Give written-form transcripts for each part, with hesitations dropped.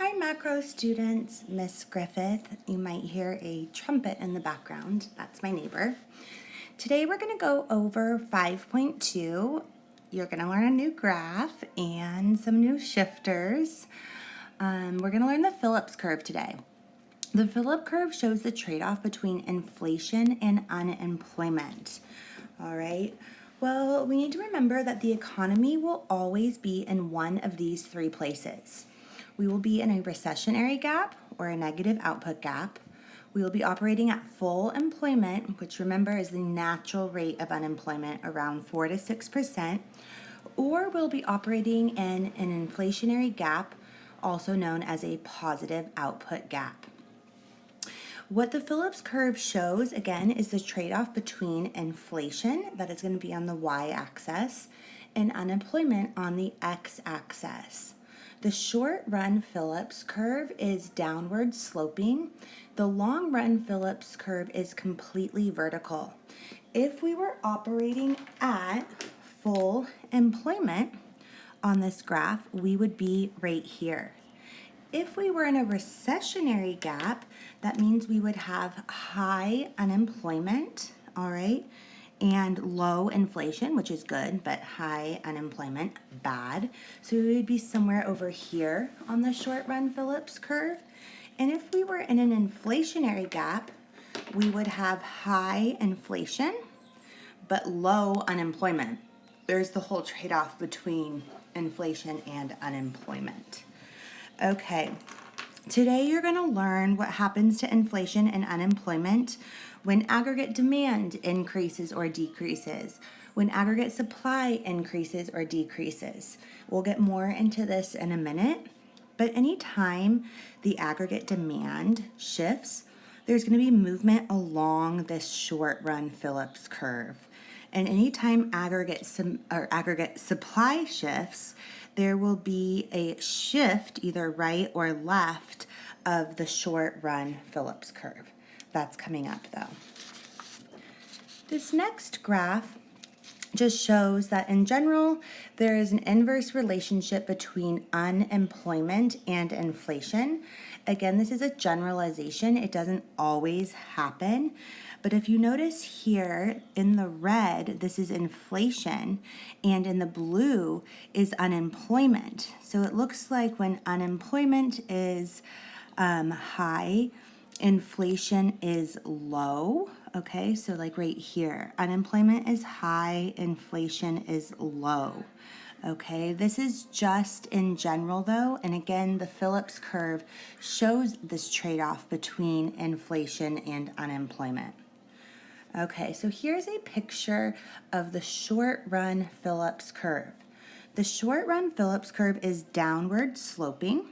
Hi macro students, Miss Griffith. You might hear a trumpet in the background. That's my neighbor. Today we're going to go over 5.2. You're going to learn a new graph and some new shifters. We're going to learn the Phillips curve today. The Phillips curve shows the trade-off between inflation and unemployment. All right. Well, we need to remember that the economy will always be in one of these three places. We will be in a recessionary gap or a negative output gap. We will be operating at full employment, which remember is the natural rate of unemployment, around 4 to 6%, or we'll be operating in an inflationary gap, also known as a positive output gap. What the Phillips curve shows, again, is the trade-off between inflation, that is going to be on the y-axis, and unemployment on the x-axis. The short-run Phillips curve is downward sloping. The long-run Phillips curve is completely vertical. If we were operating at full employment on this graph, we would be right here. If we were in a recessionary gap, that means we would have high unemployment, all right, and low inflation, which is good, but high unemployment, bad. So we would be somewhere over here on the short run Phillips curve. And if we were in an inflationary gap, we would have high inflation, but low unemployment. There's the whole trade-off between inflation and unemployment. Okay, today you're going to learn what happens to inflation and unemployment when aggregate demand increases or decreases, when aggregate supply increases or decreases. We'll get more into this in a minute, but anytime the aggregate demand shifts, there's going to be movement along this short-run Phillips curve. And anytime aggregate supply shifts, there will be a shift either right or left of the short-run Phillips curve. That's coming up though. This next graph just shows that in general, there is an inverse relationship between unemployment and inflation. Again, this is a generalization. It doesn't always happen. But if you notice here in the red, this is inflation, and in the blue is unemployment. So it looks like when unemployment is high, inflation is low. Okay, so like right here, unemployment is high, inflation is low. Okay, this is just in general though, and again, the Phillips curve shows this trade-off between inflation and unemployment. Okay, so here's a picture of the short-run Phillips curve. The short-run Phillips curve is downward sloping.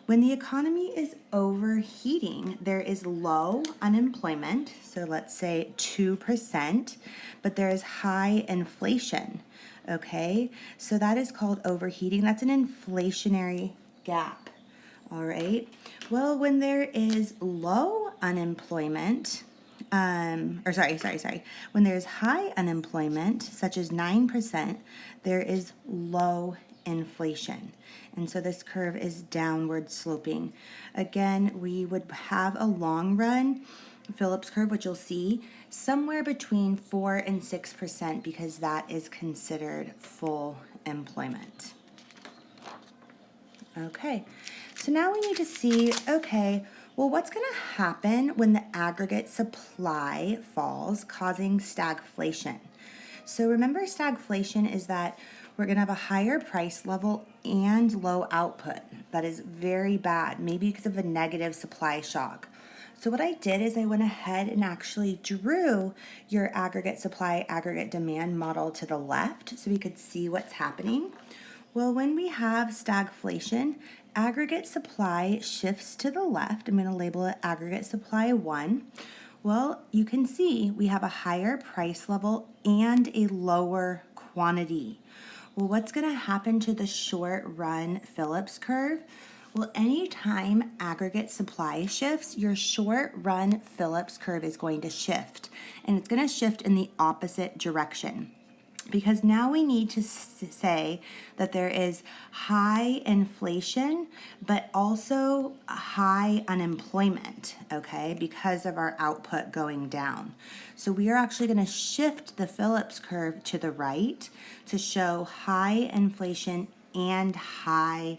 When the economy is overheating, there is low unemployment, so let's say 2%, but there is high inflation, okay? So that is called overheating. That's an inflationary gap, all right? Well, when there is low unemployment, when there's high unemployment, such as 9%, there is low inflation. And so this curve is downward sloping. Again, we would have a long run Phillips curve, which you'll see somewhere between 4 and 6% because that is considered full employment. Okay, so now we need to see, okay, well, what's going to happen when the aggregate supply falls, causing stagflation? So remember, stagflation is that we're going to have a higher price level and low output. That is very bad, maybe because of a negative supply shock. So what I did is I went ahead and actually drew your aggregate supply, aggregate demand model to the left so we could see what's happening. Well, when we have stagflation, aggregate supply shifts to the left. I'm going to label it aggregate supply 1. Well, you can see we have a higher price level and a lower quantity. Well, what's going to happen to the short run Phillips curve? Well, anytime aggregate supply shifts, your short run Phillips curve is going to shift, and it's going to shift in the opposite direction. because now we need to say that there is high inflation, but also high unemployment, okay, because of our output going down. So we are actually going to shift the Phillips curve to the right to show high inflation and high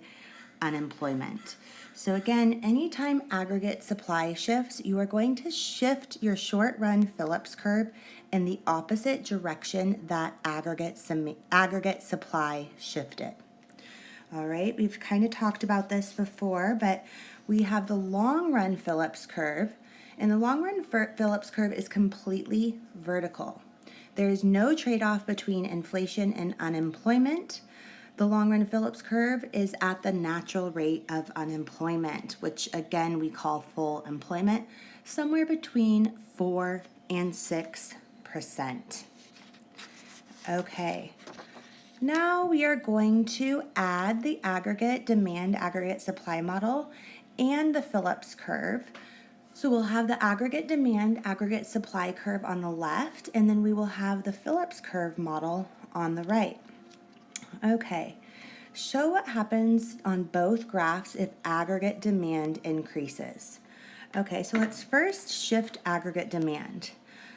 unemployment. So again, anytime aggregate supply shifts, you are going to shift your short run Phillips curve in the opposite direction that aggregate supply shifted. All right, we've kind of talked about this before, but we have the long run Phillips curve, and the long run Phillips curve is completely vertical. There is no trade-off between inflation and unemployment. The long run Phillips curve is at the natural rate of unemployment, which again we call full employment, somewhere between 4 and 6%. Okay, now we are going to add the aggregate demand, aggregate supply model and the Phillips curve. So we'll have the aggregate demand, aggregate supply curve on the left, and then we will have the Phillips curve model on the right. Okay, show what happens on both graphs if aggregate demand increases. Okay, so let's first shift aggregate demand.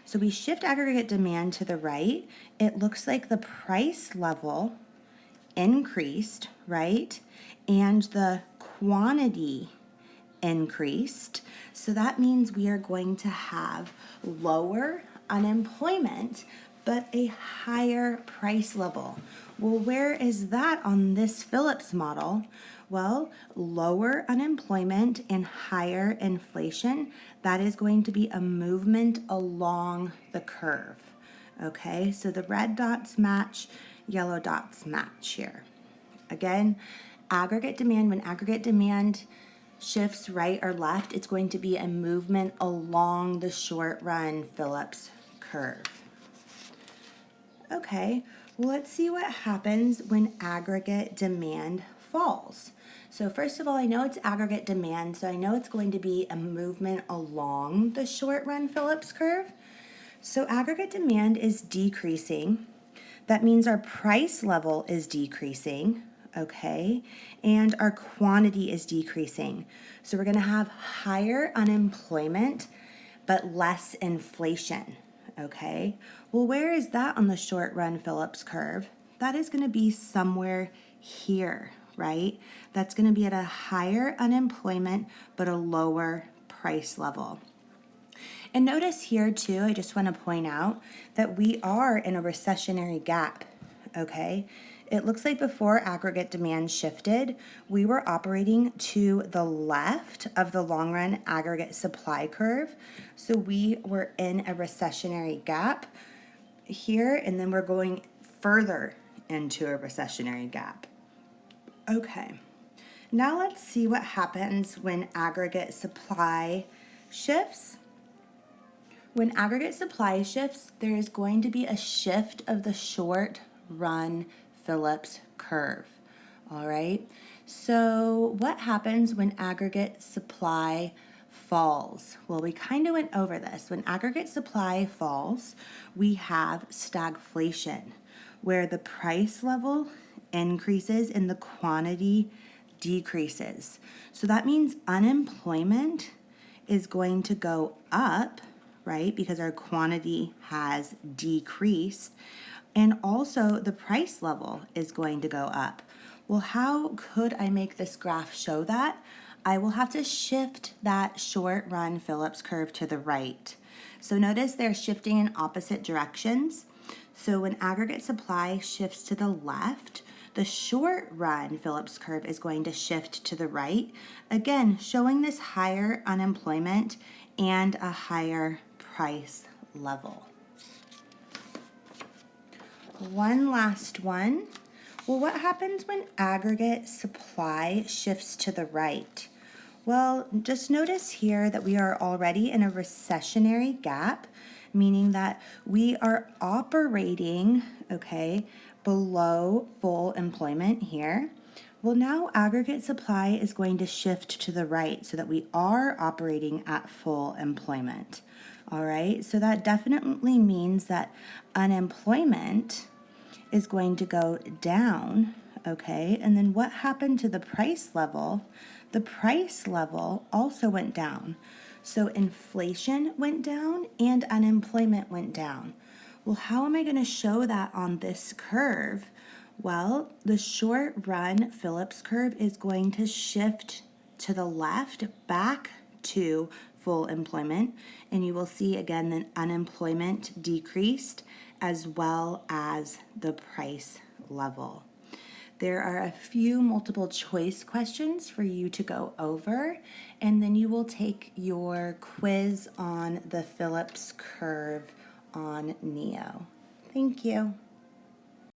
So we shift aggregate demand to the right. It looks like the price level increased, right? And the quantity increased. So that means we are going to have lower unemployment, but a higher price level. Well, where is that on this Phillips model? Well, lower unemployment and higher inflation, that is going to be a movement along the curve. Okay, so the red dots match, yellow dots match here. Again, aggregate demand, when aggregate demand shifts right or left, it's going to be a movement along the short run Phillips curve. Okay, well, let's see what happens when aggregate demand falls. So first of all, I know it's aggregate demand, so I know it's going to be a movement along the short run Phillips curve. So aggregate demand is decreasing. That means our price level is decreasing, okay? And our quantity is decreasing. So we're gonna have higher unemployment, but less inflation, okay? Well, where is that on the short run Phillips curve? That is gonna be somewhere here, right? That's gonna be at a higher unemployment, but a lower price level. And notice here too, I just want to point out that we are in a recessionary gap, okay? It looks like before aggregate demand shifted, we were operating to the left of the long run aggregate supply curve. So we were in a recessionary gap here, and then we're going further into a recessionary gap. Okay, now let's see what happens when aggregate supply shifts. When aggregate supply shifts, there is going to be a shift of the short run Phillips curve. All right, so what happens when aggregate supply falls? Well, we kind of went over this. When aggregate supply falls, we have stagflation, where the price level increases and the quantity decreases. So that means unemployment is going to go up, right? Because our quantity has decreased. And also the price level is going to go up. Well, how could I make this graph show that? I will have to shift that short run Phillips curve to the right. So notice they're shifting in opposite directions. So when aggregate supply shifts to the left, the short run Phillips curve is going to shift to the right, again, showing this higher unemployment and a higher price level. One last one. Well, what happens when aggregate supply shifts to the right? Well, just notice here that we are already in a recessionary gap, meaning that we are operating, okay, below full employment here. Well, now aggregate supply is going to shift to the right so that we are operating at full employment. All right, so that definitely means that unemployment is going to go down, okay? And then what happened to the price level? The price level also went down. So inflation went down and unemployment went down. Well, how am I going to show that on this curve? Well, the short run Phillips curve is going to shift to the left back to full employment, and you will see again that unemployment decreased as well as the price level. There are a few multiple choice questions for you to go over, and then you will take your quiz on the Phillips curve on NEO. Thank you.